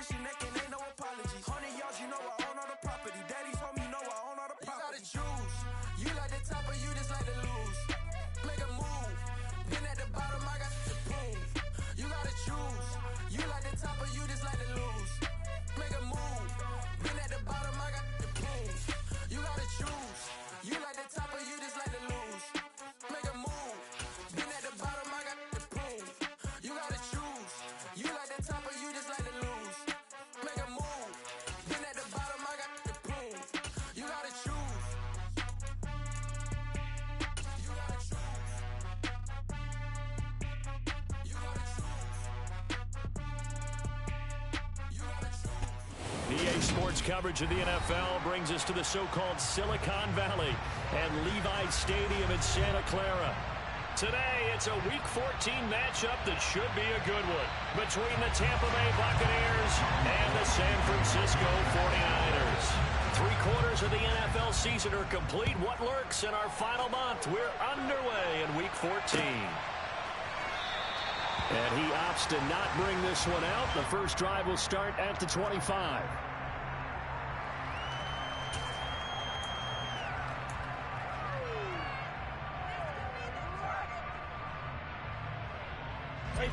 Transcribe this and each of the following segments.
position, that can ain't no apologies. 100 yards, you know I own all the property. Daddy's home, you know I own all the property. You gotta choose. You like the top or you just like to lose. Make a move. Then at the bottom, I got the prove. You gotta choose. You like the top or you just like to lose. Make a move. Then at the bottom, I got the prove. You gotta choose. You like the top or you just like to lose. Make a move. Then at the bottom, I got the prove. You gotta choose. You like the top or you just like to lose. Make a move. Then at the bottom, I got the prove. You gotta choose. You gotta choose. You gotta choose. You gotta choose. EA Sports coverage of the NFL brings us to the so-called Silicon Valley and Levi Stadium in Santa Clara. Today, it's a Week 14 matchup that should be a good one between the Tampa Bay Buccaneers and the San Francisco 49ers. 3/4 of the NFL season are complete. What lurks in our final month? We're underway in Week 14. And he opts to not bring this one out. The first drive will start at the 25.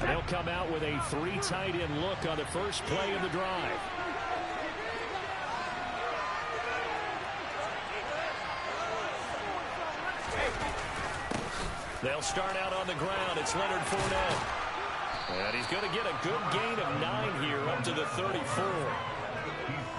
They'll come out with a 3 tight end look on the first play of the drive. They'll start out on the ground. It's Leonard Fournette. And he's going to get a good gain of 9 here up to the 34.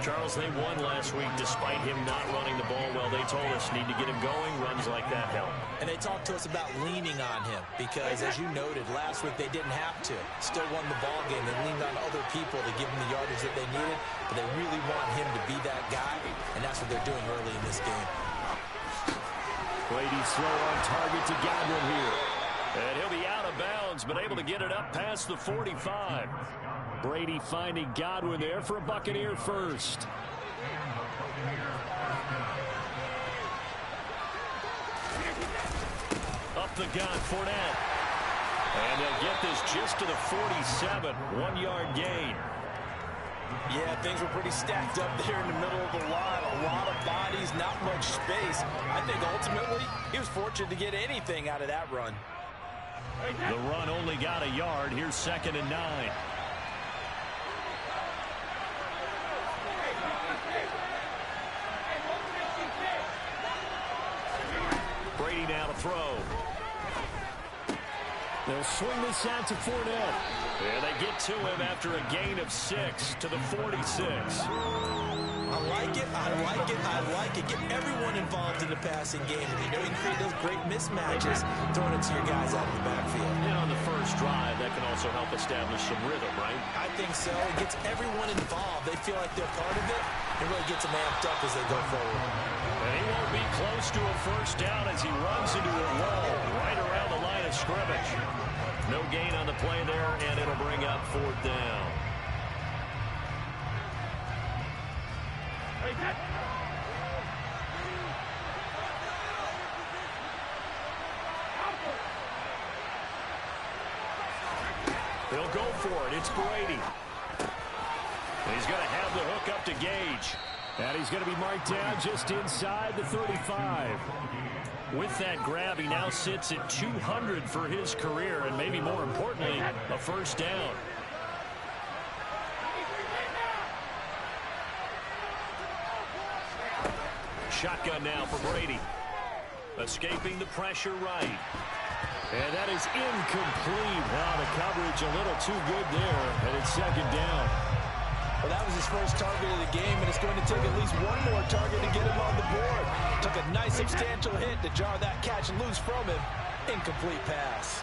Charles, they won last week despite him not running the ball well. They told us need to get him going. Runs like that help. And they talked to us about leaning on him because, as you noted, last week they didn't have to. Still won the ball game. They leaned on other people to give them the yardage that they needed, but they really want him to be that guy, and that's what they're doing early in this game. Brady's throw on target to Godwin here. And he'll be out of bounds, but able to get it up past the 45. Brady finding Godwin there for a Buccaneer first. Up the gun, Fournette. And they'll get this just to the 47. 1-yard gain. Yeah, things were pretty stacked up there in the middle of the line. A lot of bodies, not much space. I think ultimately he was fortunate to get anything out of that run. The run only got a yard. Here's 2nd and 9. Brady now to throw. They'll swing this out to Fournette. And they get to him after a gain of 6 to the 46. I like it, I like it, I like it. Get everyone involved in the passing game. And you know you can create those great mismatches throwing it to your guys out of the backfield. And on the first drive, that can also help establish some rhythm, right? I think so. It gets everyone involved. They feel like they're part of it. It really gets them amped up as they go forward. And he won't be close to a first down as he runs into a wall right around the line of scrimmage. No gain on the play there, and it'll bring up 4th down. They'll go for it. It's Brady. And he's going to have the hook up to Gage. And he's going to be marked down just inside the 35. With that grab, he now sits at 200 for his career, and maybe more importantly, a first down. Shotgun now for Brady. Escaping the pressure right. And that is incomplete. Wow, the coverage a little too good there, and it's 2nd down. Well, that was his first target of the game, and it's going to take at least one more target to get him on the board. Took a nice substantial hit to jar that catch loose from him. Incomplete pass.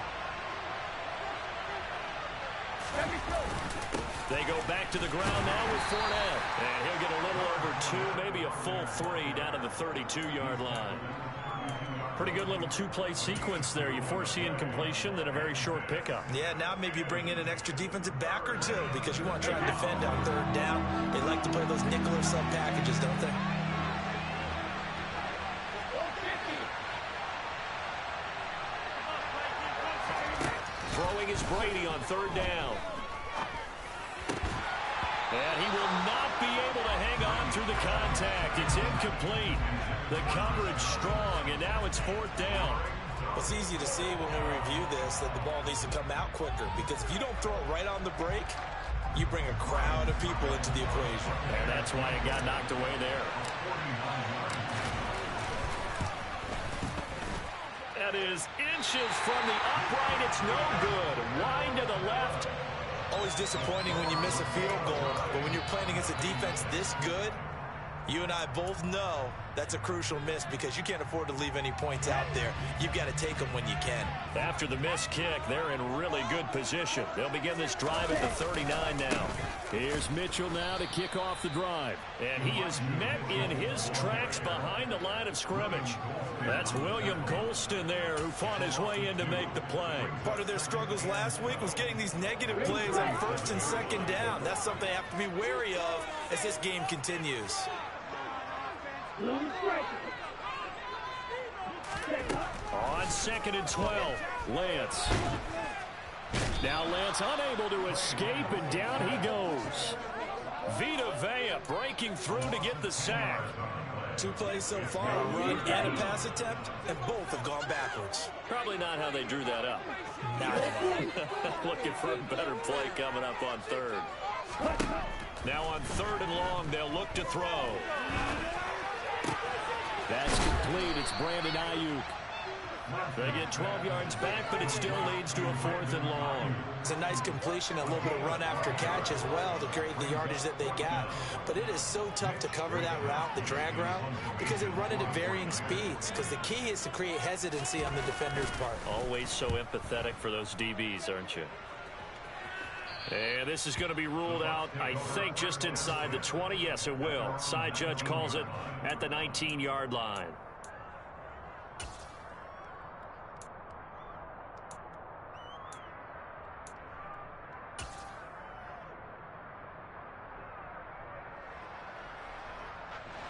They go back to the ground now with Fournette. And he'll get a little over 2, maybe a full 3 down to the 32-yard line. Pretty good little 2-play sequence there. You foresee incompletion, then a very short pickup. Yeah, now maybe you bring in an extra defensive back or 2 because you want to try and defend on 3rd down. They like to play those nickel or sub packages, don't they? Throwing is Brady on 3rd down. And he will not be able to hang on through the contact. It's incomplete. The coverage strong, and now it's 4th down. It's easy to see when we review this that the ball needs to come out quicker, because if you don't throw it right on the break, you bring a crowd of people into the equation. And that's why it got knocked away there. That is inches from the upright. It's no good. Wide to the left. Always disappointing when you miss a field goal, but when you're playing against a defense this good, you and I both know that's a crucial miss, because you can't afford to leave any points out there. You've got to take them when you can. After the missed kick, they're in really good position. They'll begin this drive at the 39 now. Here's Mitchell now to kick off the drive. And he is met in his tracks behind the line of scrimmage. That's William Colston there, who fought his way in to make the play. Part of their struggles last week was getting these negative plays on 1st and 2nd down. That's something they have to be wary of as this game continues. On 2nd and 12, Lance. Now Lance unable to escape, and down he goes. Vita Vea breaking through to get the sack. 2 plays so far, a run and a pass attempt, and both have gone backwards. Probably not how they drew that up. Not at all. Looking for a better play coming up on 3rd. Now on 3rd and long, they'll look to throw. That's complete. It's Brandon Ayuk. They get 12 yards back, but it still leads to a 4th and long. It's a nice completion, a little bit of run after catch as well to create the yardage that they got. But it is so tough to cover that route, the drag route, because they run it at varying speeds. Because the key is to create hesitancy on the defender's part. Always so empathetic for those DBs, aren't you? And this is going to be ruled out, I think, just inside the 20. Yes, it will. Side judge calls it at the 19-yard line.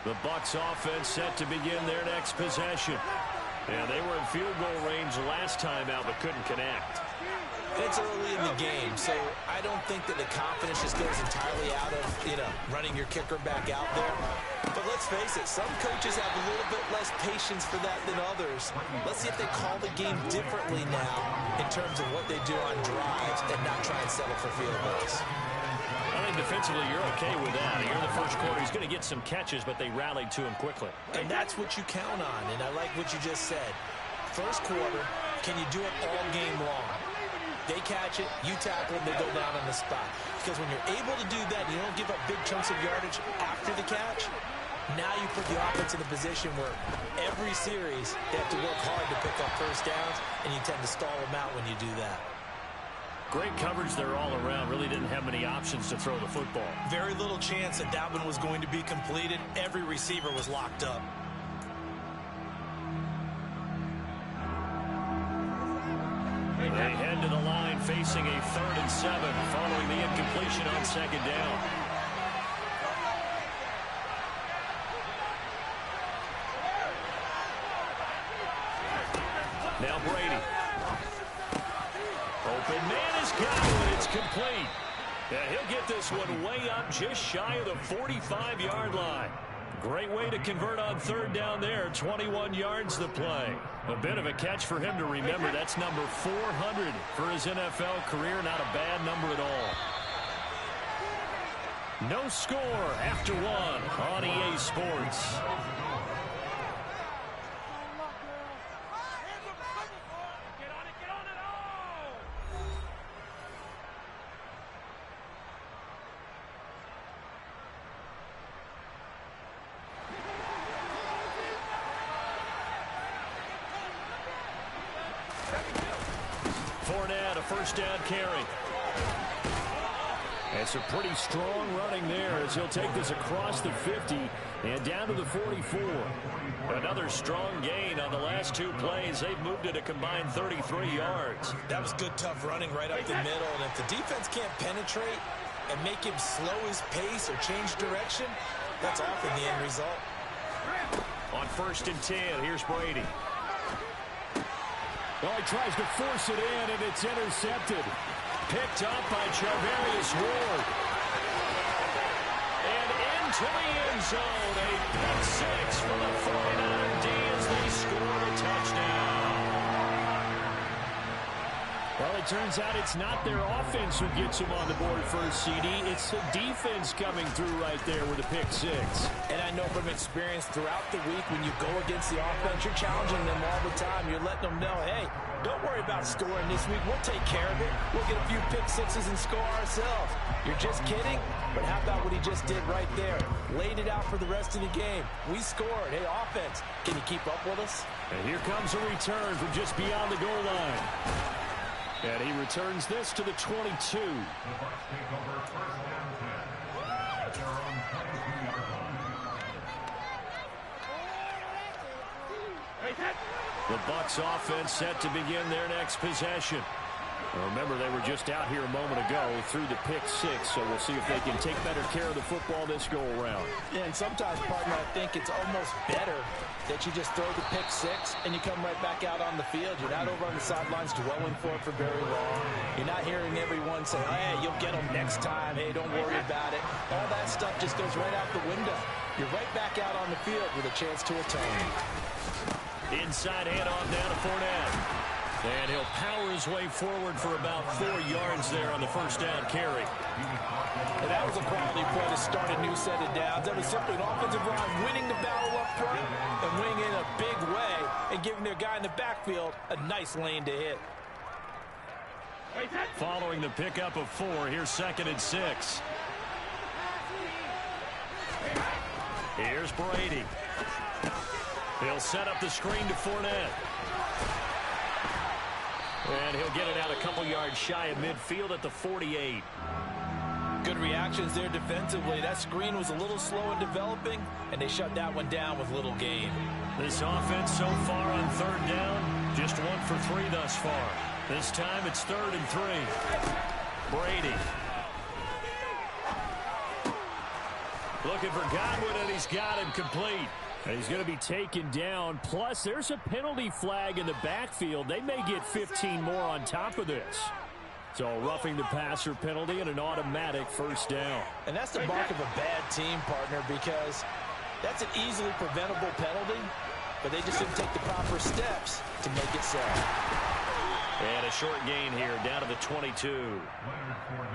The Bucs offense set to begin their next possession. And they were in field goal range last time out, but couldn't connect. It's early in the game, so I don't think that the confidence just goes entirely out of, running your kicker back out there. But let's face it, some coaches have a little bit less patience for that than others. Let's see if they call the game differently now in terms of what they do on drives and not try and settle for field goals. I think defensively you're okay with that. Here in the first quarter, he's going to get some catches, but they rallied to him quickly. And that's what you count on, and I like what you just said. First quarter, can you do it all game long? They catch it, you tackle them, they go down on the spot. Because when you're able to do that, you don't give up big chunks of yardage after the catch, now you put the offense in a position where every series they have to work hard to pick up first downs, and you tend to stall them out when you do that. Great coverage there all around. Really didn't have many options to throw the football. Very little chance that that one was going to be completed. Every receiver was locked up. They head to the line facing a 3rd and 7 following the incompletion on 2nd down. Now Brady. Open man is got it. It's complete. And he'll get this one way up just shy of the 45-yard line. Great way to convert on 3rd down there. 21 yards to play. A bit of a catch for him to remember. That's number 400 for his NFL career. Not a bad number at all. No score after 1 on EA Sports. Fournette, a first down carry. It's a pretty strong running there as he'll take this across the 50 and down to the 44. Another strong gain on the last 2 plays. They've moved it a combined 33 yards. That was good, tough running right up the middle. And if the defense can't penetrate and make him slow his pace or change direction, that's often the end result. On 1st and 10, here's Brady. Well, he tries to force it in, and it's intercepted. Picked up by Charvarius Ward. to the end zone. A pick six for the 49er D as they score a touchdown. Well, it turns out it's not their offense who gets them on the board first, CD. It's the defense coming through right there with a pick six. And I know from experience throughout the week, when you go against the offense, you're challenging them all the time. You're letting them know, hey, don't worry about scoring this week. We'll take care of it. We'll get a few pick sixes and score ourselves. You're just kidding? But how about what he just did right there? Laid it out for the rest of the game. We scored. Hey, offense, can you keep up with us? And here comes a return from just beyond the goal line. And he returns this to the 22. The Bucs offense set to begin their next possession. Remember, they were just out here a moment ago through the pick six, so we'll see if they can take better care of the football this go-around. Yeah, and sometimes, partner, I think it's almost better that you just throw the pick six and you come right back out on the field. You're not over on the sidelines dwelling for it for very long. You're not hearing everyone say, hey, you'll get them next time. Hey, don't worry about it. All that stuff just goes right out the window. You're right back out on the field with a chance to atone. Inside handoff down to Fournette. And he'll power his way forward for about 4 yards there on the first down carry. And that was a quality play to start a new set of downs. That was simply an offensive line winning the battle up front and winning in a big way and giving their guy in the backfield a nice lane to hit. Following the pickup of 4, here's 2nd and 6. Here's Brady. He'll set up the screen to Fournette. And he'll get it out a couple yards shy of midfield at the 48. Good reactions there defensively. That screen was a little slow in developing, and they shut that one down with little gain. This offense so far on 3rd down, just 1 for 3 thus far. This time it's 3rd and 3. Brady. Looking for Godwin, and he's got him complete. And he's going to be taken down. Plus, there's a penalty flag in the backfield. They may get 15 more on top of this. So, roughing the passer penalty and an automatic first down. And that's the mark of a bad team, partner, because that's an easily preventable penalty, but they just didn't take the proper steps to make it so. And a short gain here down to the 22.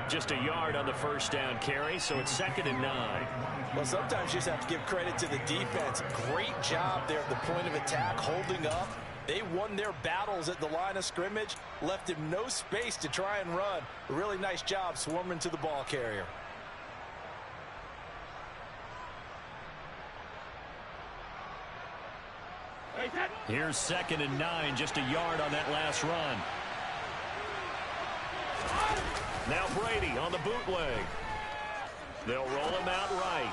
Just a yard on the first down carry, so it's 2nd and 9. Well, sometimes you just have to give credit to the defense. Great job there at the point of attack, holding up. They won their battles at the line of scrimmage, left him no space to try and run. A really nice job swarming to the ball carrier. Here's 2nd and 9, just a yard on that last run. Now Brady on the bootleg. They'll roll him out right.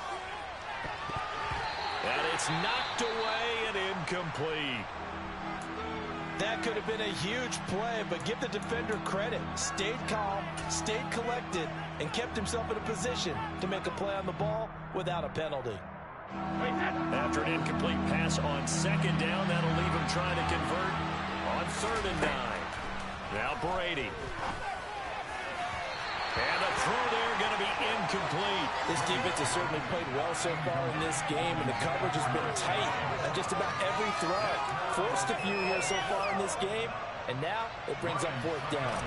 And it's knocked away and incomplete. That could have been a huge play, but give the defender credit. Stayed calm, stayed collected, and kept himself in a position to make a play on the ball without a penalty. After an incomplete pass on 2nd down, that'll leave him trying to convert on 3rd and 9. Now Brady. And the throw there going to be incomplete. This defense has certainly played well so far in this game, and the coverage has been tight on just about every throw. Forced a few here so far in this game, and now it brings up 4th down.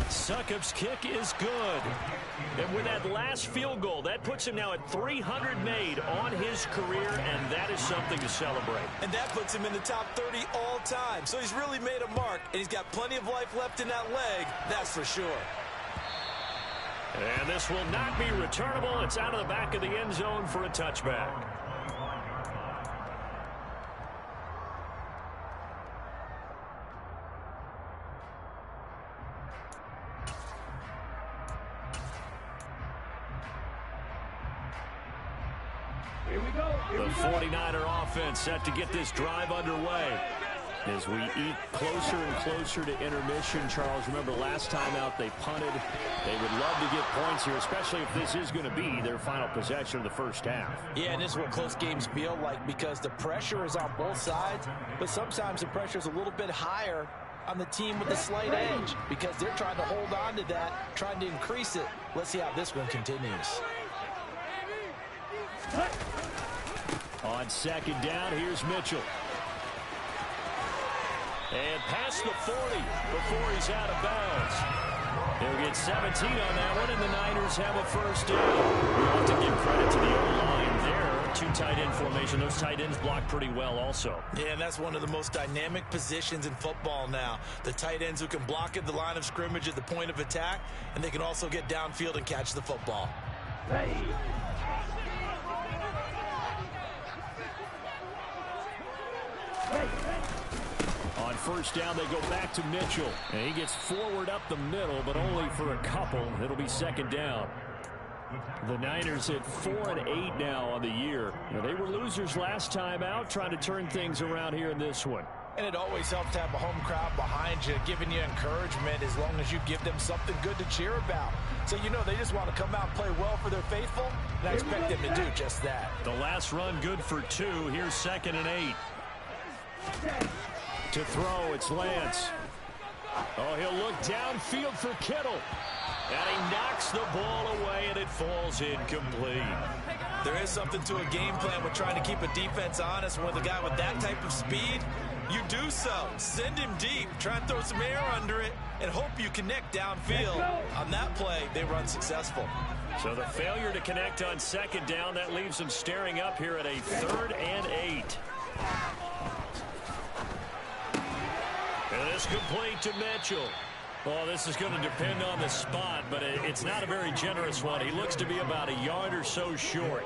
Succop's kick is good. And with that last field goal, that puts him now at 300 made on his career, and that is something to celebrate. And that puts him in the top 30 all time. So he's really made a mark, and he's got plenty of life left in that leg, that's for sure. And this will not be returnable. It's out of the back of the end zone for a touchback. The 49er offense set to get this drive underway. As we eat closer and closer to intermission, Charles, remember last time out they punted. They would love to get points here, especially if this is going to be their final possession of the first half. Yeah, and this is what close games feel like because the pressure is on both sides, but sometimes the pressure is a little bit higher on the team with the slight edge because they're trying to hold on to that, trying to increase it. Let's see how this one continues. On second down, here's Mitchell. And past the 40 before he's out of bounds. They'll get 17 on that one, and the Niners have a first down. We often give credit to the O-line there. Two tight end formation. Those tight ends block pretty well also. Yeah, and that's one of the most dynamic positions in football now. The tight ends who can block at the line of scrimmage at the point of attack, and they can also get downfield and catch the football. On first down, they go back to Mitchell. And he gets forward up the middle, but only for a couple. It'll be second down. The Niners at 4-8 now on the year. They were losers last time out, trying to turn things around here in this one. And it always helps to have a home crowd behind you, giving you encouragement as long as you give them something good to cheer about. So you know they just want to come out and play well for their faithful, and I expect them to do just that. The last run good for 2. Here's 2nd and 8. To throw, it's Lance. Oh, he'll look downfield for Kittle. And he knocks the ball away, and it falls incomplete. There is something to a game plan with trying to keep a defense honest. With a guy with that type of speed, you do so. Send him deep, try and throw some air under it, and hope you connect downfield. On that play, they were unsuccessful. So the failure to connect on second down, that leaves them staring up here at a 3rd and 8. And it's complete to Mitchell. Well, this is going to depend on the spot, but it's not a very generous one. He looks to be about a yard or so short.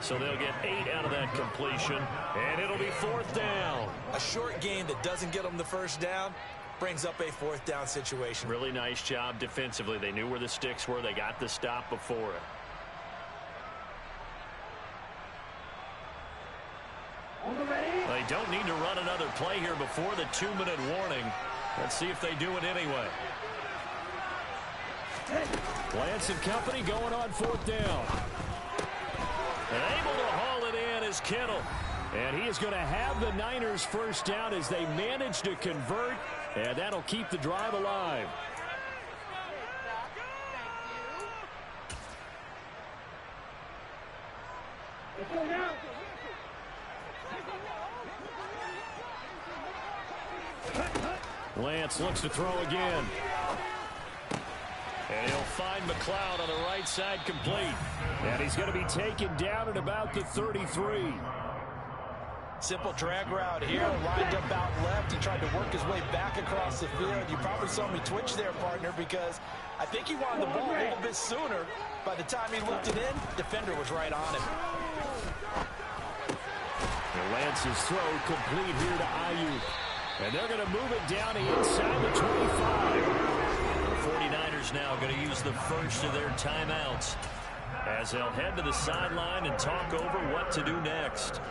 So they'll get 8 out of that completion, and it'll be 4th down. A short gain that doesn't get them the first down brings up a 4th down situation. Really nice job defensively. They knew where the sticks were. They got the stop before it. They don't need to run another play here before the 2-minute warning. Let's see if they do it anyway. Lance and company going on 4th down. And able to haul it in is Kittle. And he is going to have the Niners first down as they manage to convert. And that'll keep the drive alive. Lance looks to throw again. And he'll find McLeod on the right side complete. And he's going to be taken down at about the 33. Simple drag route here, lined up out left. He tried to work his way back across the field. You probably saw me twitch there, partner, because I think he wanted the ball a little bit sooner. By the time he looked it in, defender was right on him. And Lance's throw complete here to Ayuk. And they're going to move it down inside the 25. The 49ers now going to use the first of their timeouts as they'll head to the sideline and talk over what to do next.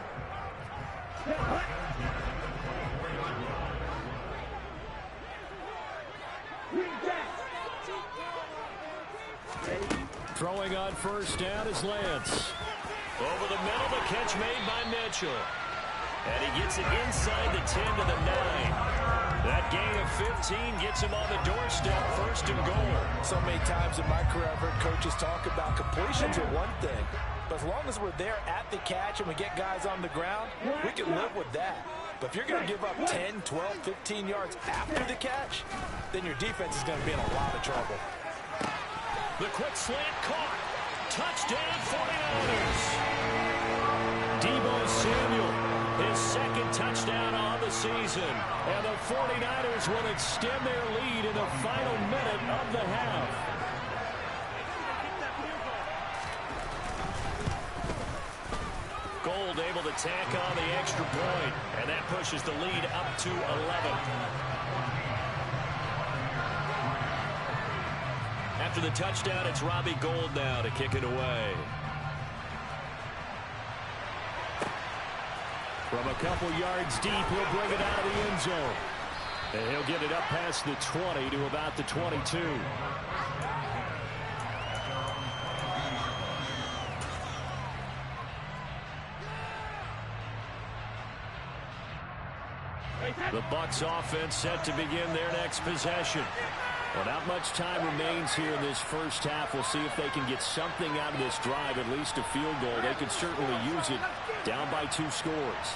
Throwing on first down is Lance. Over the middle, the catch made by Mitchell. And he gets it inside the 10 to the 9. That gain of 15 gets him on the doorstep, 1st and goal. So many times in my career, I've heard coaches talk about completions are one thing. But as long as we're there at the catch and we get guys on the ground, we can live with that. But if you're going to give up 10, 12, 15 yards after the catch, then your defense is going to be in a lot of trouble. The quick slant caught. Touchdown 49ers. Deebo Samuel, his 2nd touchdown on the season. And the 49ers will extend their lead in the final minute of the half. Gold able to tack on the extra point, and that pushes the lead up to 11. After the touchdown, it's Robbie Gould now to kick it away. From a couple yards deep, he'll bring it out of the end zone. And he'll get it up past the 20 to about the 22. The Bucs offense set to begin their next possession. Well, not much time remains here in this first half. We'll see if they can get something out of this drive, at least a field goal. They could certainly use it down by 2 scores.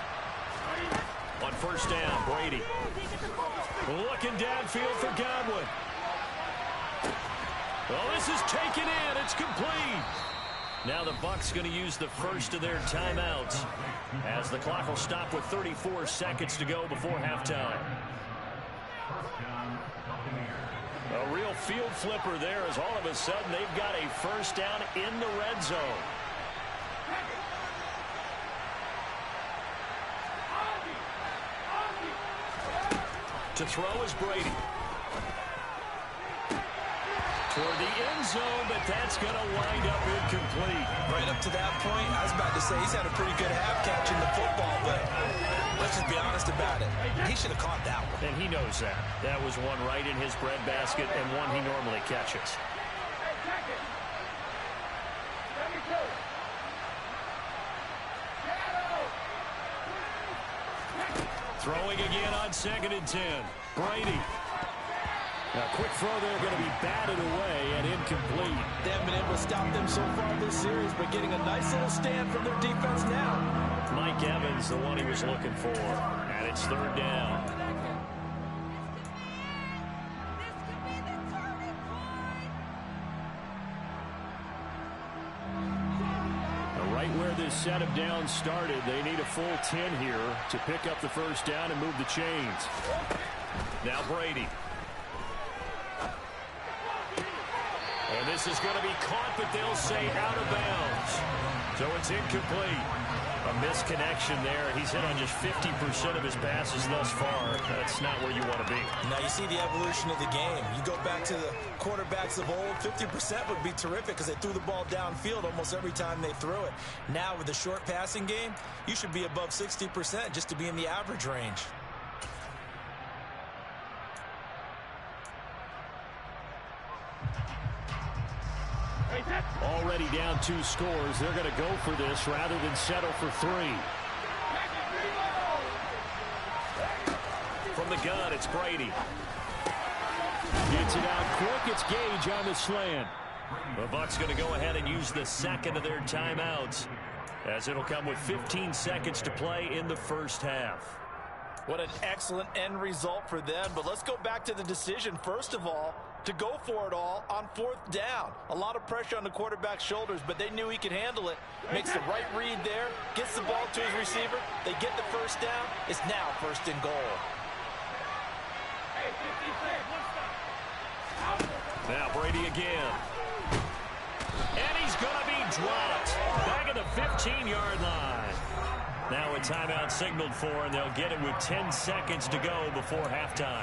On first down, Brady. Looking downfield for Godwin. Well, this is taken in. It's complete. Now the Bucs going to use the first of their timeouts as the clock will stop with 34 seconds to go before halftime. A real field flipper there as all of a sudden they've got a first down in the red zone. To throw is Brady. Toward the end zone, but that's going to wind up incomplete. Right up to that point, I was about to say he's had a pretty good half catching the football, but let's just be honest about it. He should have caught that one. And he knows that. That was one right in his breadbasket and one he normally catches. Throwing again on 2nd and 10. Brady. Now, quick throw there going to be batted away and incomplete. They haven't been able to stop them so far this series, but getting a nice little stand from their defense now. Mike Evans, the one he was looking for. And it's 3rd down. Right where this set of downs started, they need a full 10 here to pick up the first down and move the chains. Now Brady. And this is going to be caught, but they'll say out of bounds. So it's incomplete. A misconnection there. He's hit on just 50% of his passes thus far. That's not where you want to be. Now you see the evolution of the game. You go back to the quarterbacks of old, 50% would be terrific because they threw the ball downfield almost every time they threw it. Now with the short passing game, you should be above 60% just to be in the average range. Already down 2 scores. They're going to go for this rather than settle for 3. From the gun, it's Brady. Gets it out quick. It's Gage on the slant. The Bucs going to go ahead and use the second of their timeouts as it'll come with 15 seconds to play in the first half. What an excellent end result for them. But let's go back to the decision, first of all, to go for it all on 4th down. A lot of pressure on the quarterback's shoulders, but they knew he could handle it. Makes the right read there, gets the ball to his receiver. They get the first down. It's now 1st and goal. Now Brady again. And he's going to be dropped. Back at the 15-yard line. Now a timeout signaled for, and they'll get it with 10 seconds to go before halftime.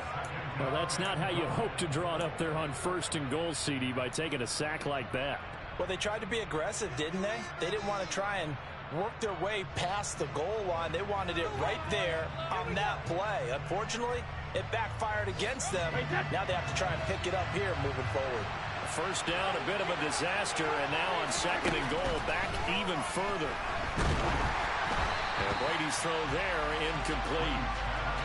Well, that's not how you hope to draw it up there on 1st and goal, CD, by taking a sack like that. Well, they tried to be aggressive, didn't they? They didn't want to try and work their way past the goal line. They wanted it right there on that play. Unfortunately, it backfired against them. Now they have to try and pick it up here moving forward. First down, a bit of a disaster, and now on 2nd and goal, back even further. And Brady's throw there, incomplete.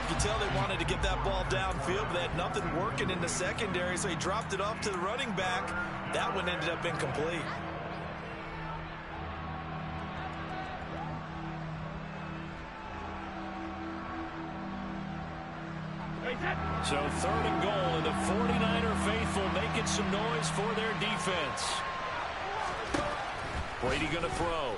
You can tell they wanted to get that ball downfield, but they had nothing working in the secondary, so he dropped it off to the running back. That one ended up incomplete. So 3rd and goal, and the 49er faithful making some noise for their defense. Brady going to throw.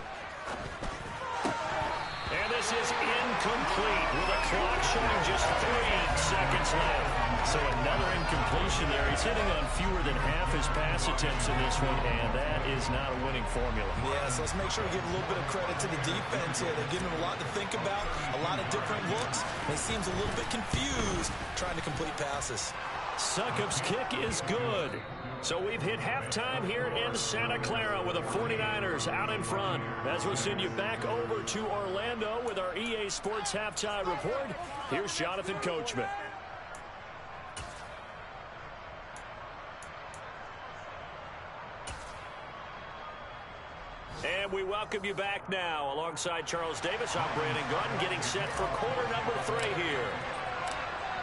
And this is incomplete with a clock showing just 3 seconds left. So another incompletion there. He's hitting on fewer than half his pass attempts in this one, and that is not a winning formula. Yeah, so let's make sure we give a little bit of credit to the defense here. They're giving him a lot to think about, a lot of different looks. And he seems a little bit confused trying to complete passes. Succop's kick is good. So we've hit halftime here in Santa Clara with the 49ers out in front. As we'll send you back over to Orlando with our EA Sports Halftime Report, here's Jonathan Coachman. And we welcome you back now. Alongside Charles Davis, I'm Brandon Gunn, getting set for quarter number 3 here.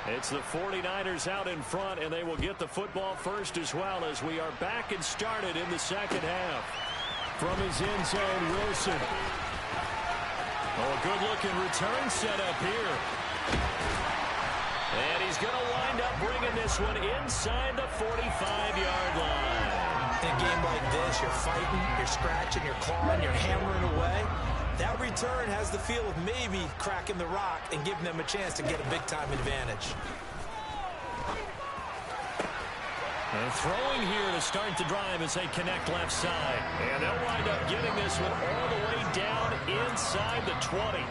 It's the 49ers out in front, and they will get the football first as well as we are back and started in the second half. From his end zone, Wilson. Oh, a good-looking return set up here. And he's going to wind up bringing this one inside the 45-yard line. In a game like this, you're fighting, you're scratching, you're clawing, you're hammering away. That return has the feel of maybe cracking the rock and giving them a chance to get a big-time advantage. And throwing here to start the drive as they connect left side. And they'll wind up getting this one all the way down inside the 20.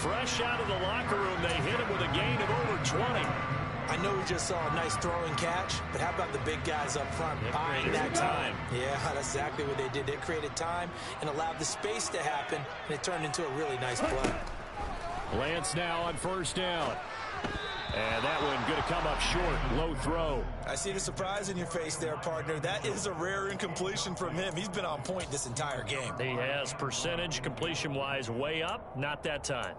Fresh out of the locker room, they hit him with a gain of over 20. I know we just saw a nice throwing catch, but how about the big guys up front buying that time? Yeah, that's exactly what they did. They created time and allowed the space to happen, and it turned into a really nice play. Lance now on first down. And that one going to come up short. Low throw. I see the surprise in your face there, partner. That is a rare incompletion from him. He's been on point this entire game. He has percentage completion-wise way up. Not that time.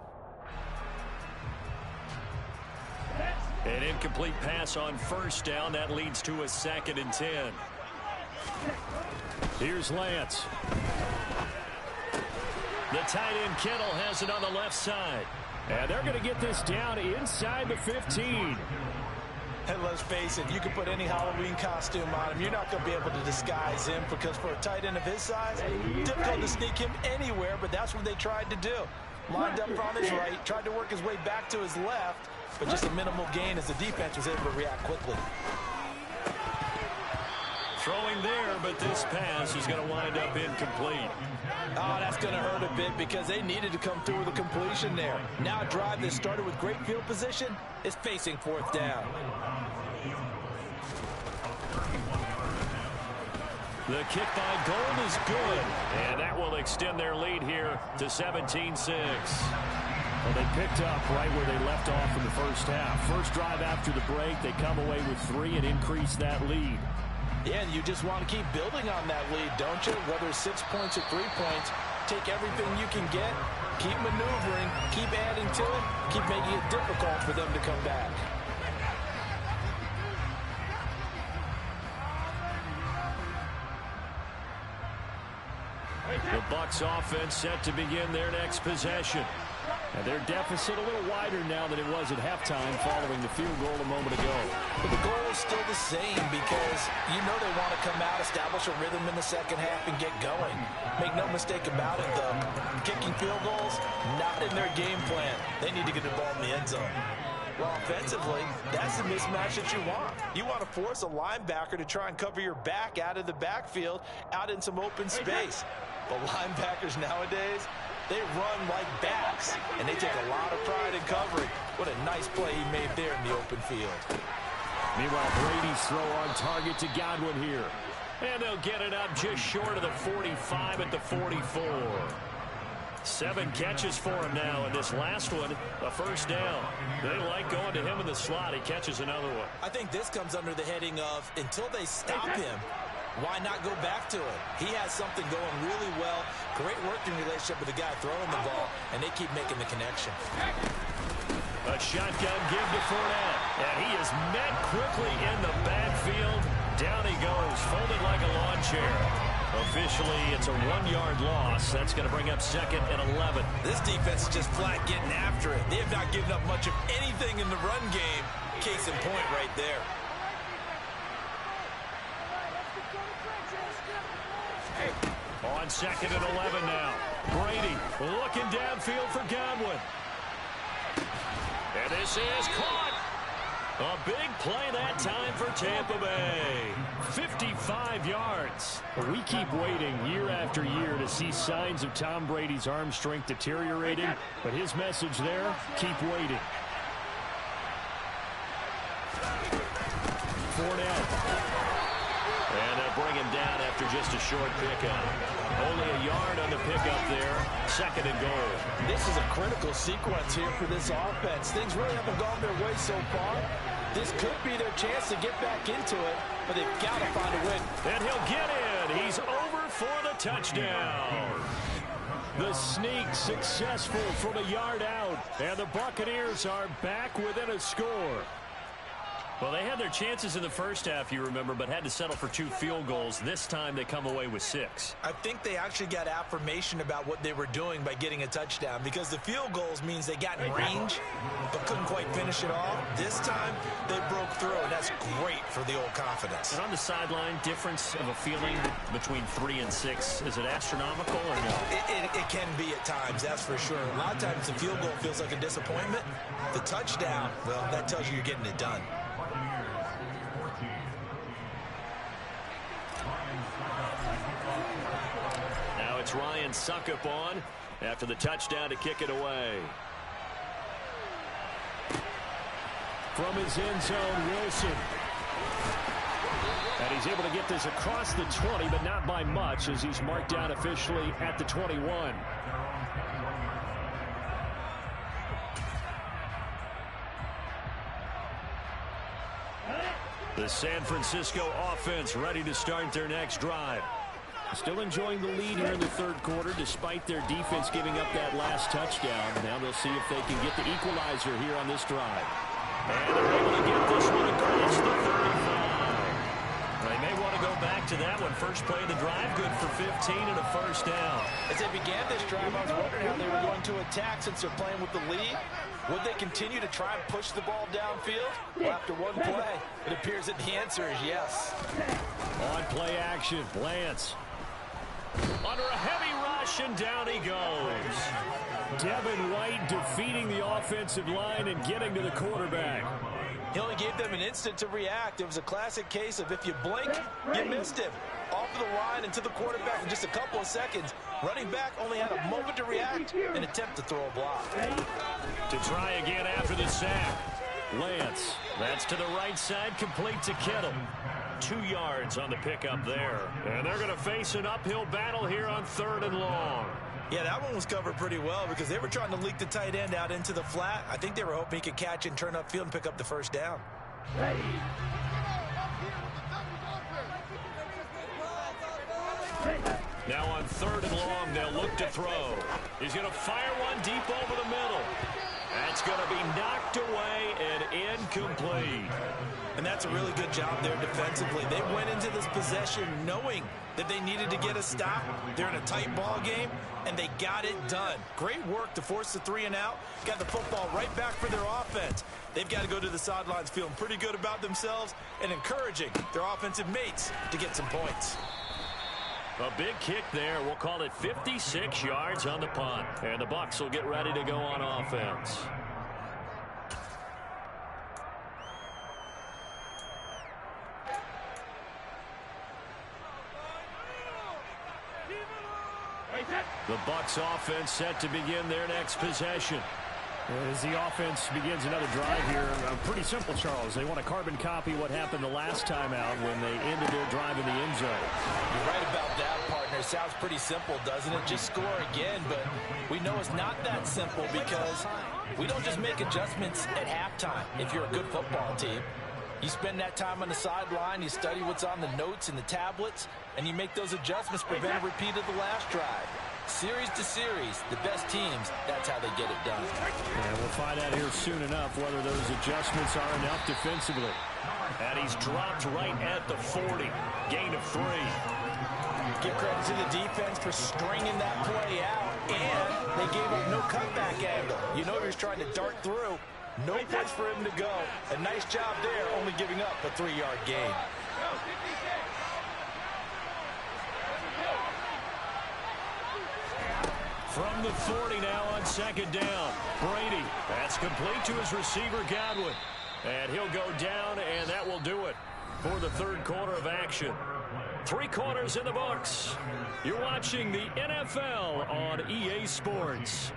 An incomplete pass on first down. That leads to a 2nd and 10. Here's Lance. The tight end Kittle has it on the left side. And they're going to get this down inside the 15. And let's face it, you can put any Halloween costume on him. You're not going to be able to disguise him because for a tight end of his size, difficult to sneak him anywhere, but that's what they tried to do. Lined up on his right, tried to work his way back to his left, but just a minimal gain as the defense was able to react quickly. Throwing there, but this pass is going to wind up incomplete. Oh, that's going to hurt a bit because they needed to come through with a completion there. Now a drive that started with great field position is facing 4th down. The kick by Gold is good, and that will extend their lead here to 17-6. Well, they picked up right where they left off in the first half. First drive after the break, they come away with 3 and increase that lead. Yeah, and you just want to keep building on that lead, don't you? Whether it's 6 points or 3 points, take everything you can get, keep maneuvering, keep adding to it, keep making it difficult for them to come back. The Bucs offense set to begin their next possession. And their deficit a little wider now than it was at halftime following the field goal a moment ago. But the goal is still the same because you know they want to come out, establish a rhythm in the second half, and get going. Make no mistake about it, though. Kicking field goals, not in their game plan. They need to get the ball in the end zone. Well, offensively, that's the mismatch that you want. You want to force a linebacker to try and cover your back out of the backfield, out in some open space. But linebackers nowadays, they run like backs, and they take a lot of pride in covering. What a nice play he made there in the open field. Meanwhile, Brady's throw on target to Godwin here. And they'll get it up just short of the 45 at the 44. 7 catches for him now, and this last one, a first down. They like going to him in the slot. He catches another one. I think this comes under the heading of until they stop him, why not go back to it? He has something going really well. Great working relationship with the guy throwing the ball, and they keep making the connection. A shotgun give to Fournette, and he is met quickly in the backfield. Down he goes, folded like a lawn chair. Officially, it's a 1-yard loss. That's going to bring up 2nd and 11. This defense is just flat getting after it. They have not given up much of anything in the run game. Case in point right there. On 2nd and 11 now. Brady looking downfield for Godwin. And this is caught. A big play that time for Tampa Bay. 55 yards. We keep waiting year after year to see signs of Tom Brady's arm strength deteriorating, but his message there, keep waiting. Fournette. And they'll bring him down after just a short pickup. Only a yard on the pickup there. 2nd and goal. This is a critical sequence here for this offense. Things really haven't gone their way so far. This could be their chance to get back into it, but they've got to find a win. And he'll get in. He's over for the touchdown. The sneak successful from a yard out. And the Buccaneers are back within a score. Well, they had their chances in the first half, you remember, but had to settle for 2 field goals. This time they come away with 6. I think they actually got affirmation about what they were doing by getting a touchdown, because the field goals means they got in range but couldn't quite finish it off. This time they broke through, and that's great for the old confidence. And on the sideline, difference of a feeling between 3 and 6, is it astronomical or no? It can be at times, that's for sure. A lot of times the field goal feels like a disappointment. The touchdown, well, that tells you you're getting it done. Now it's Ryan Suckup on after the touchdown to kick it away. From his end zone, Wilson. And he's able to get this across the 20, but not by much, as he's marked down officially at the 21. The San Francisco offense ready to start their next drive. Still enjoying the lead here in the third quarter, despite their defense giving up that last touchdown. Now they'll see if they can get the equalizer here on this drive. And they're able to get this one across the 35. They may want to go back to that one. First play of the drive, good for 15 and a first down. As they began this drive, I was wondering how they were going to attack since they're playing with the lead. Would they continue to try and push the ball downfield? Well, after one play, it appears that the answer is yes. On play action, Lance. Under a heavy rush, and down he goes. Devin White defeating the offensive line and getting to the quarterback. He only gave them an instant to react. It was a classic case of if you blink, you missed him. Off of the line and to the quarterback in just a couple of seconds. Running back only had a moment to react and attempt to throw a block. To try again after the sack. Lance, that's to the right side, complete to Kittle. 2 yards on the pickup there. And they're going to face an uphill battle here on 3rd and long. Yeah, that one was covered pretty well because they were trying to leak the tight end out into the flat. I think they were hoping he could catch and turn upfield and pick up the first down. Now on 3rd and long, they'll look to throw. He's going to fire one deep over the middle. That's going to be knocked away and incomplete. And that's a really good job there defensively. They went into this possession knowing that they needed to get a stop. They're in a tight ball game, and they got it done. Great work to force the 3 and out. Got the football right back for their offense. They've got to go to the sidelines feeling pretty good about themselves and encouraging their offensive mates to get some points. A big kick there. We'll call it 56 yards on the punt. And the Bucs will get ready to go on offense. The Bucs offense set to begin their next possession. As the offense begins another drive here, pretty simple, Charles. They want to carbon copy what happened the last time out when they ended their drive in the end zone. You're right about that, partner. Sounds pretty simple, doesn't it? Just score again, but we know it's not that simple because we don't just make adjustments at halftime if you're a good football team. You spend that time on the sideline, you study what's on the notes and the tablets, and you make those adjustments, prevent a repeat of the last drive. Series to series, the best teams, that's how they get it done. And we'll find out here soon enough whether those adjustments are enough defensively. And he's dropped right at the 40. Gain of 3. Give credit to the defense for stringing that play out, and they gave up no cutback angle. You know he was trying to dart through. No place for him to go. A nice job there, only giving up a 3-yard gain. From the 40 now on 2nd down. Brady, that's complete to his receiver, Godwin. And he'll go down, and that will do it for the 3rd quarter of action. 3 quarters in the books. You're watching the NFL on EA Sports.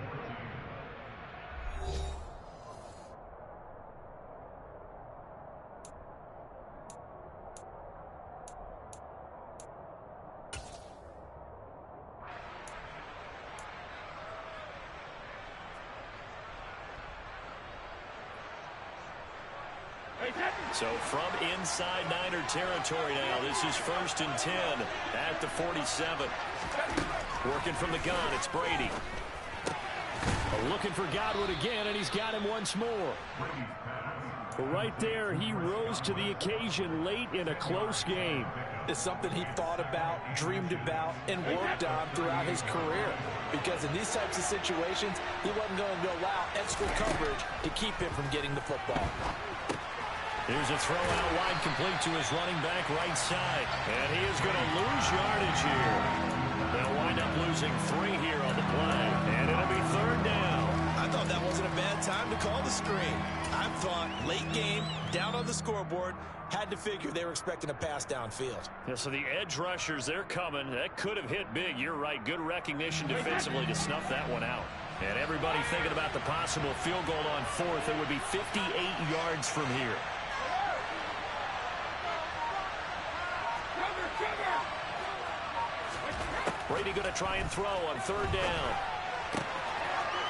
So from inside Niner territory now, this is 1st and 10 at the 47. Working from the gun, it's Brady. Looking for Godwin again, and he's got him once more. But right there, he rose to the occasion late in a close game. It's something he thought about, dreamed about, and worked on throughout his career. Because in these types of situations, he wasn't going to allow extra coverage to keep him from getting the football. Here's a throw out wide, complete to his running back right side. And he is going to lose yardage here. They'll wind up losing 3 here on the play. And it'll be 3rd down. I thought that wasn't a bad time to call the screen. I thought late game, down on the scoreboard, had to figure they were expecting a pass downfield. Yeah, so the edge rushers, they're coming. That could have hit big. You're right. Good recognition defensively to snuff that one out. And everybody thinking about the possible field goal on 4th. It would be 58 yards from here. Brady going to try and throw on 3rd down.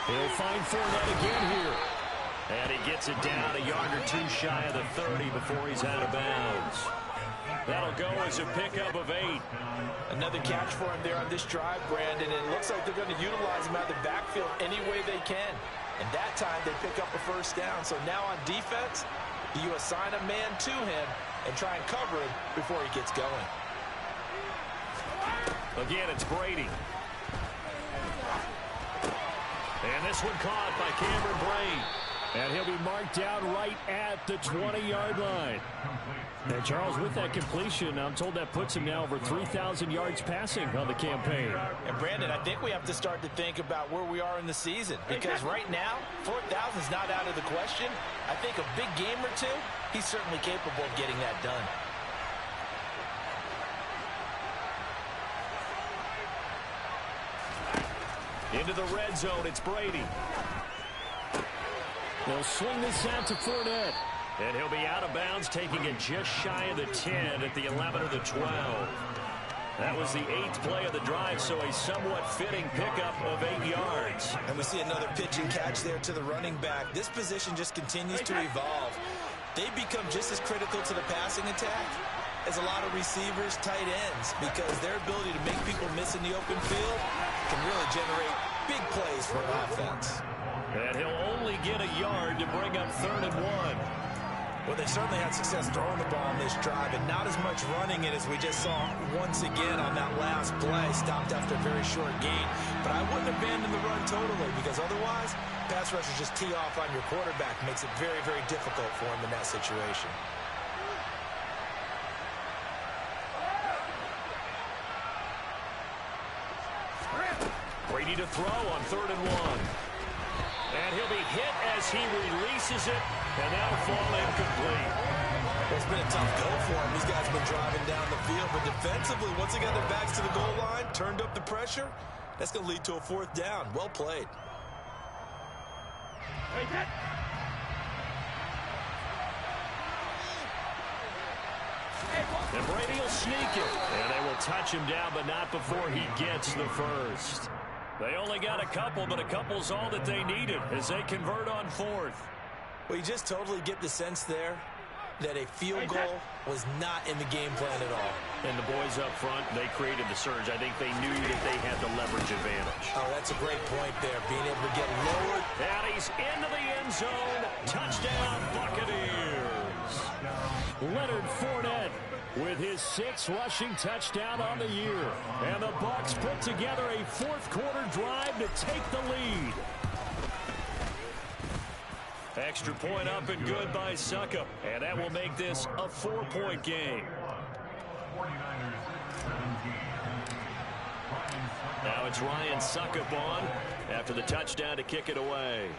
He'll find Fournette again here. And he gets it down a yard or 2 shy of the 30 before he's out of bounds. That'll go as a pickup of 8. Another catch for him there on this drive, Brandon. And it looks like they're going to utilize him out of the backfield any way they can. And that time they pick up a 1st down. So now on defense, you assign a man to him and try and cover him before he gets going. Again, it's Brady. And this one caught by Cameron Brate. And he'll be marked down right at the 20-yard line. And Charles, with that completion, I'm told that puts him now over 3,000 yards passing on the campaign. And Brandon, I think we have to start to think about where we are in the season. Because right now, 4,000 is not out of the question. I think a big game or two, he's certainly capable of getting that done. Into the red zone, it's Brady. They'll swing this out to Fournette. And he'll be out of bounds, taking it just shy of the 10 at the 11 of the 12. That was the 8th play of the drive, so a somewhat fitting pickup of 8 yards. And we see another pitch and catch there to the running back. This position just continues to evolve. They become just as critical to the passing attack as a lot of receivers, tight ends, because their ability to make people miss in the open field can really generate big plays for an offense. And he'll only get a yard to bring up 3rd and 1. Well, they certainly had success throwing the ball on this drive, and not as much running it as we just saw once again on that last play, stopped after a very short gain. But I wouldn't abandon the run totally, because otherwise, pass rushers just tee off on your quarterback. Makes it very, very difficult for him in that situation. Brady to throw on 3rd and 1. And he'll be hit as he releases it, and that'll fall incomplete. Well, it's been a tough go for him. These guys have been driving down the field, but defensively, once they got their backs to the goal line, turned up the pressure, that's going to lead to a 4th down. Well played. And Brady will sneak it. And they will touch him down, but not before he gets the 1st. They only got a couple, but a couple's all that they needed as they convert on 4th. Well, you just totally get the sense there that a field goal was not in the game plan at all. And the boys up front, they created the surge. I think they knew that they had the leverage advantage. Oh, that's a great point there, being able to get lowered. And he's into the end zone. Touchdown, Buccaneers. Leonard Fournette with his 6th rushing touchdown on the year. And the Bucs put together a 4th quarter drive to take the lead. Extra point up and good by Suckup. And that will make this a 4-point game. Now it's Ryan Suckup on after the touchdown to kick it away.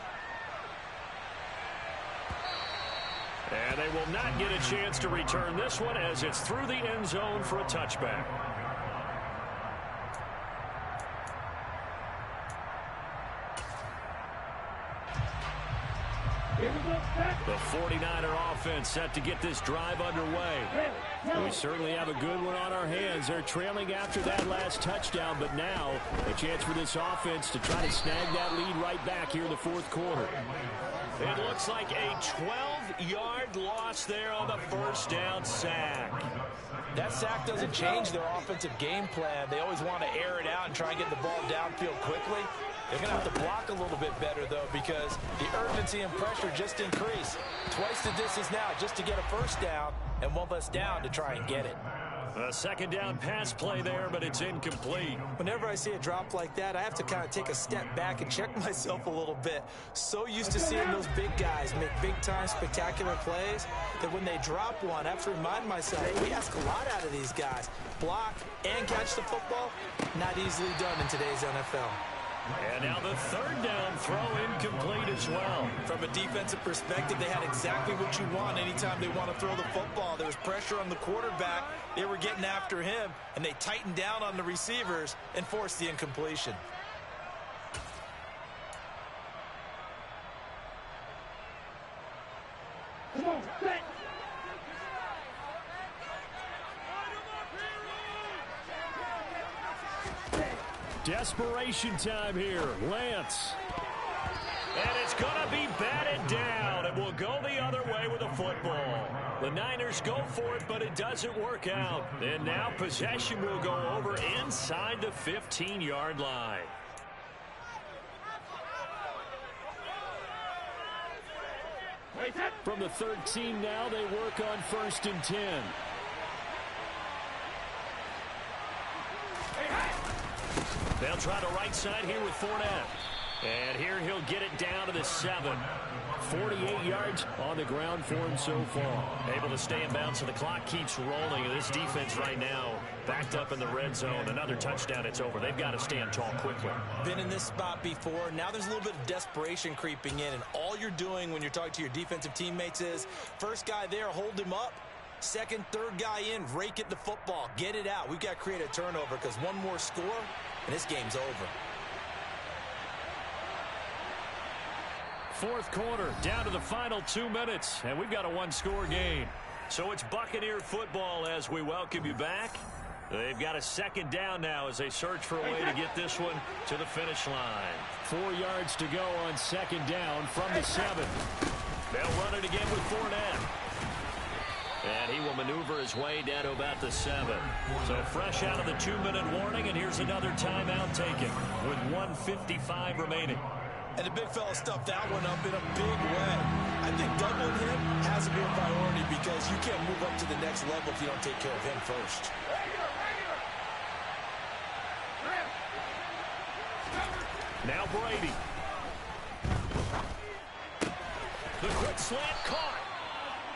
And they will not get a chance to return this one as it's through the end zone for a touchback. The 49er offense set to get this drive underway. We certainly have a good one on our hands. They're trailing after that last touchdown, but now a chance for this offense to try to snag that lead right back here in the 4th quarter. It looks like a 12-yard loss there on the 1st down sack. That sack doesn't change their offensive game plan. They always want to air it out and try and get the ball downfield quickly. They're going to have to block a little bit better, though, because the urgency and pressure just increase. Twice the distance now just to get a first down, and one less down to try and get it. A second down pass play there, but it's incomplete. Whenever I see a drop like that, I have to kind of take a step back and check myself a little bit. So used to seeing those big guys make big-time spectacular plays that when they drop one, I have to remind myself, hey, we ask a lot out of these guys. Block and catch the football, not easily done in today's NFL. And now the third down throw incomplete as well. From a defensive perspective, they had exactly what you want anytime they want to throw the football. There was pressure on the quarterback. They were getting after him, and they tightened down on the receivers and forced the incompletion. Come on, set. Desperation time here. Lance. And it's going to be batted down. It will go the other way with the football. The Niners go for it, but it doesn't work out. And now possession will go over inside the 15-yard line. From the 13 now, they work on 1st and 10. They'll try the right side here with Fournette. And here he'll get it down to the 7. 48 yards on the ground for him so far. Able to stay in bounds, so the clock keeps rolling. And this defense right now backed up in the red zone. Another touchdown, it's over. They've got to stand tall quickly. Been in this spot before. Now there's a little bit of desperation creeping in. And all you're doing when you're talking to your defensive teammates is, first guy there, hold him up. Second, third guy in, rake at the football. Get it out. We've got to create a turnover because one more score, and this game's over. Fourth quarter, down to the final 2 minutes, and we've got a one-score game. So it's Buccaneer football as we welcome you back. They've got a second down now as they search for a way to get this one to the finish line. 4 yards to go on second down from the 7. They'll run it again with Fournette. And he will maneuver his way down to about the 7. So fresh out of the 2-minute warning, and here's another timeout taken with 1:55 remaining. And the big fella stuffed that one up in a big way. I think doubling him has to be a priority because you can't move up to the next level if you don't take care of him first. Now Brady. The quick slant caught.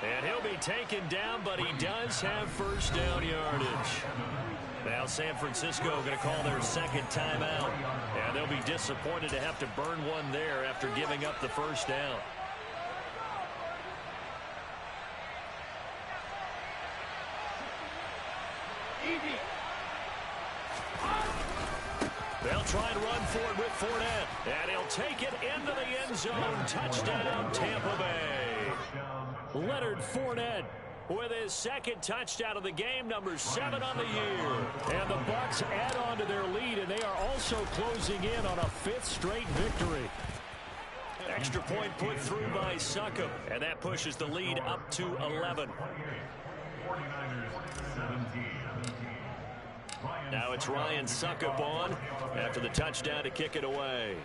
And he'll be taken down, but he does have first down yardage. Now San Francisco going to call their second timeout. And they'll be disappointed to have to burn one there after giving up the first down. They'll try and run for it with Fournette. And he'll take it into the end zone. Touchdown, Tampa Bay. Leonard Fournette with his second touchdown of the game, number 7 on the year. And the Bucs add on to their lead, and they are also closing in on a 5th straight victory. Extra point put through by Succop, and that pushes the lead up to 11. Now it's Ryan Succop on after the touchdown to kick it away.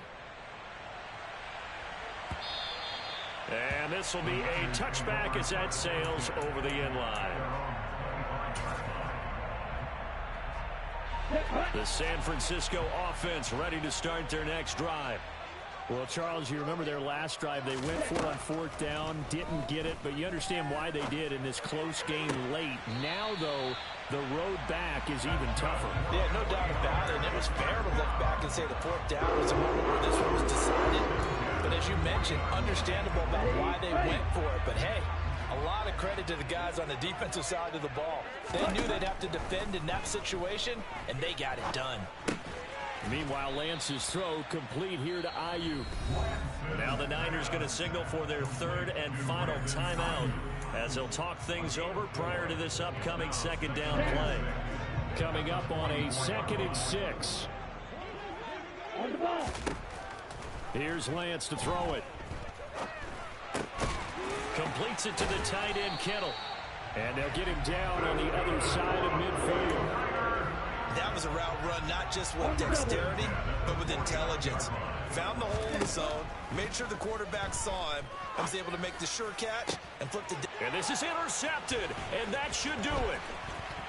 And this will be a touchback as that sails over the end line. The San Francisco offense ready to start their next drive. Well, Charles, you remember their last drive. They went for it on 4th down, didn't get it, but you understand why they did in this close game late. Now, though, the road back is even tougher. Yeah, no doubt about it. And it was fair to look back and say the 4th down was a moment where this one was decided. But as you mentioned, understandable about why they went for it. But, hey, a lot of credit to the guys on the defensive side of the ball. They knew they'd have to defend in that situation, and they got it done. Meanwhile, Lance's throw complete here to Ayuk. Now the Niners going to signal for their 3rd and final timeout as they'll talk things over prior to this upcoming second down play. Coming up on a 2nd and 6. Here's Lance to throw it. Completes it to the tight end, Kittle. And they'll get him down on the other side of midfield. That was a route run not just with dexterity, but with intelligence. found the hole in the zone, made sure the quarterback saw him, and was able to make the sure catch and flip the... And this is intercepted, and that should do it.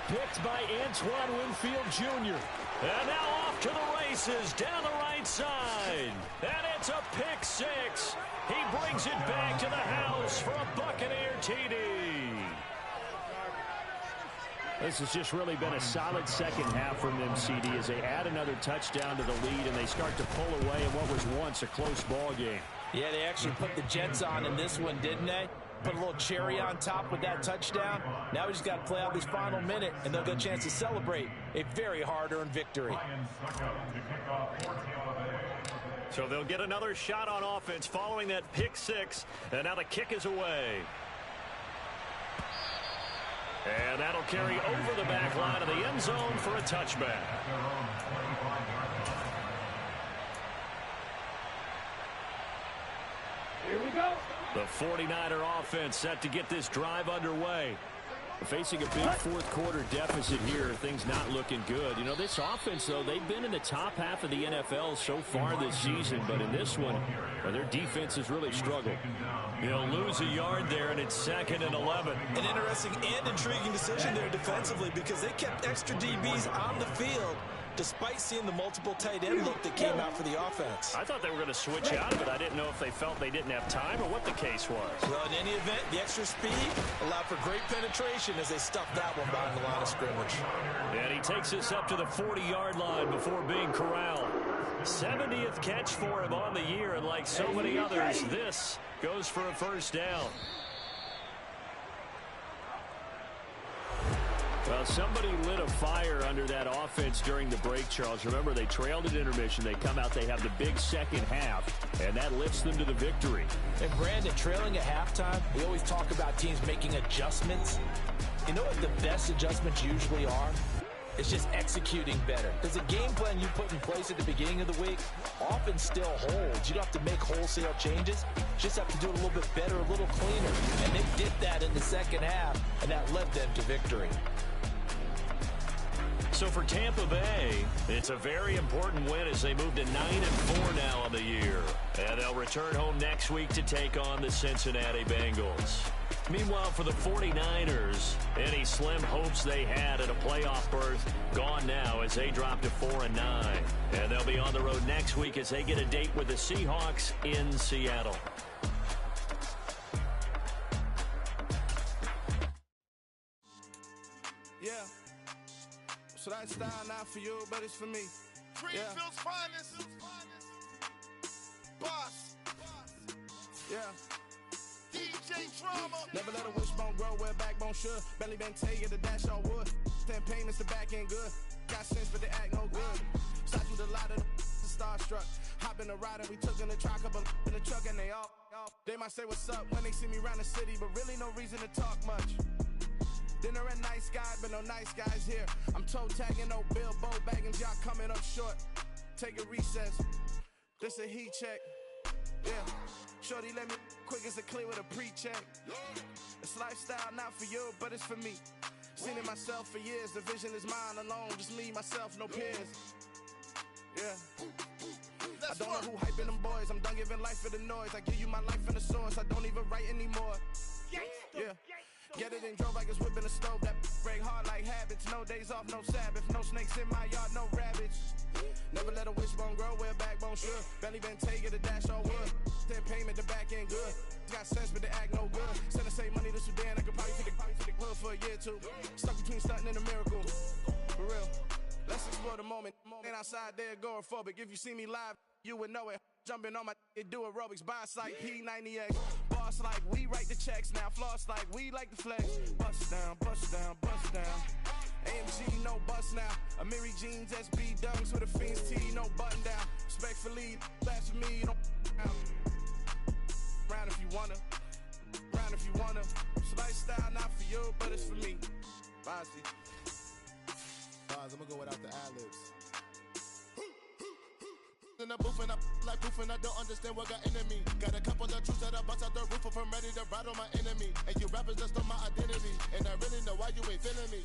Picked by Antoine Winfield Jr. And now off to the races down the right side. And it's a pick six. He brings it back to the house for a Buccaneer TD. This has just really been a solid second half from them, CD, as they add another touchdown to the lead and they start to pull away in what was once a close ball game. Yeah, they actually put the Jets on in this one, didn't they? Put a little cherry on top with that touchdown. Now we just got to play out this final minute, and they'll get a chance to celebrate a very hard-earned victory. So they'll get another shot on offense following that pick six, and now the kick is away. And that'll carry over the back line of the end zone for a touchback. Here we go. The 49er offense set to get this drive underway. Facing a big fourth-quarter deficit here, things not looking good. You know, this offense, though, they've been in the top half of the NFL so far this season, but in this one, their defense has really struggled. They'll lose a yard there, and it's 2nd and 11. An interesting and intriguing decision there defensively because they kept extra DBs on the field despite seeing the multiple tight end look that came out for the offense. I thought they were going to switch out of it. I didn't know if they felt they didn't have time or what the case was. Well, in any event, the extra speed allowed for great penetration as they stuffed that one behind the line of scrimmage. And he takes us up to the 40-yard line before being corralled. 70th catch for him on the year, and like so many others, this goes for a first down. Well, somebody lit a fire under that offense during the break, Charles. Remember, they trailed at intermission. They come out, they have the big second half, and that lifts them to the victory. And, Brandon, trailing at halftime, we always talk about teams making adjustments. You know what the best adjustments usually are? It's just executing better. Because the game plan you put in place at the beginning of the week often still holds. You don't have to make wholesale changes. You just have to do it a little bit better, a little cleaner. And they did that in the second half, and that led them to victory. So for Tampa Bay, it's a very important win as they move to 9-4 now on the year. And they'll return home next week to take on the Cincinnati Bengals. Meanwhile, for the 49ers, any slim hopes they had at a playoff berth gone now as they drop to 4-9. And they'll be on the road next week as they get a date with the Seahawks in Seattle. Yeah. So that style not for you, but it's for me. Greenfield's finest. Boss. Yeah. DJ Drama. Never let a wishbone grow where backbone should. Belly been taking the dash on wood. 10 payments, the back end good. Got sense, but they act no good. Slide through the lot of the starstruck. Hop in the ride and we took in the truck, couple in the truck and they all. They might say what's up when they see me around the city, but really no reason to talk much. Dinner at nice guy, but no nice guys here. I'm toe tagging, no Bilbo bagging, y'all coming up short. Take a recess. This a heat check. Yeah. Shorty let me quick as a clear with a pre-check. It's lifestyle not for you, but it's for me. Seen it myself for years. The vision is mine alone. Just me, myself, no peers. Yeah. I don't know who hyping them boys. I'm done giving life for the noise. I give you my life in the source. I don't even write anymore. Yeah. Get it and drove like it's whipping a stove. That break hard like habits. No days off, no Sabbath. No snakes in my yard, no rabbits. Never let a wishbone grow where backbone should. Belly been taking the dash on wood. 10 payment, the back end good. Got sense, but they act no good. Send the same money to Sudan. I could probably take the hood for a year or two. Stuck between stunting and a miracle. For real. Let's explore the moment. Ain't outside there agoraphobic. If you see me live, you would know it. Jumping on my do aerobics, boss like P90X. Boss like we write the checks now. Floss like we like the flex. Bust down, bust down, bust down. AMG, no bust now. Amiri jeans, SB dunks with a Fiends tee, no button down. Respectfully, that's for me, don't round if you wanna. Round if you wanna. It's lifestyle not for you, but it's for me. Bossy. I'm gonna go without the ad-libs. In the booth and I like proof and I don't understand what got into me. Got a couple of truths that I bust out the roof if I'm ready to ride on my enemy. And you rappers just stole my identity. And I really know why you ain't feeling me.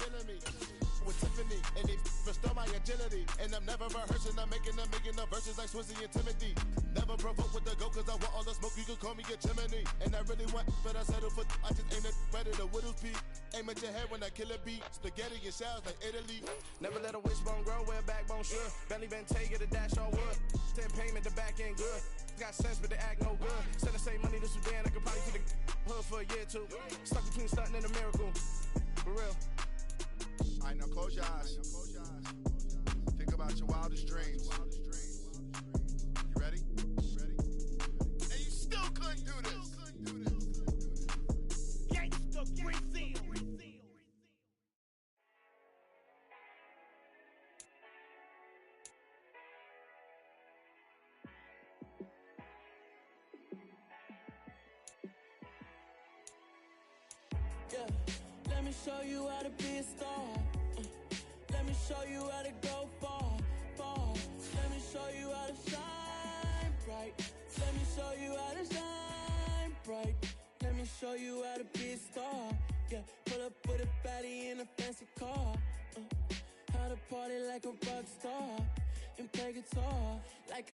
With Tiffany and they restore my agility. And I'm never rehearsing, I'm making the verses like Swizzy and Timothy. Never provoke with the go, cause I want all the smoke, you can call me a chimney. And I really want, but I settle for, I just aim it better the widow's peak. Aim at your head when I kill a beat. Spaghetti and shells like Italy. Never let a wishbone grow where a backbone should. Belly been take it a dash on wood. 10 payment, the back end good. Got sense, but they act no good. Send the same money to Sudan, I could probably see the hood for a year or two. Stuck between stunting and a miracle. For real. Alright, now close your eyes. Think about your wildest dreams. You ready? And you still couldn't do this. Gangsta Brazil. Yeah, let me show you how to be a star. Let me show you how to go far, far. Let me show you how to shine bright. Let me show you how to shine bright. Let me show you how to be a star. Yeah, pull up with a baddie in a fancy car. How to party like a rock star and play guitar like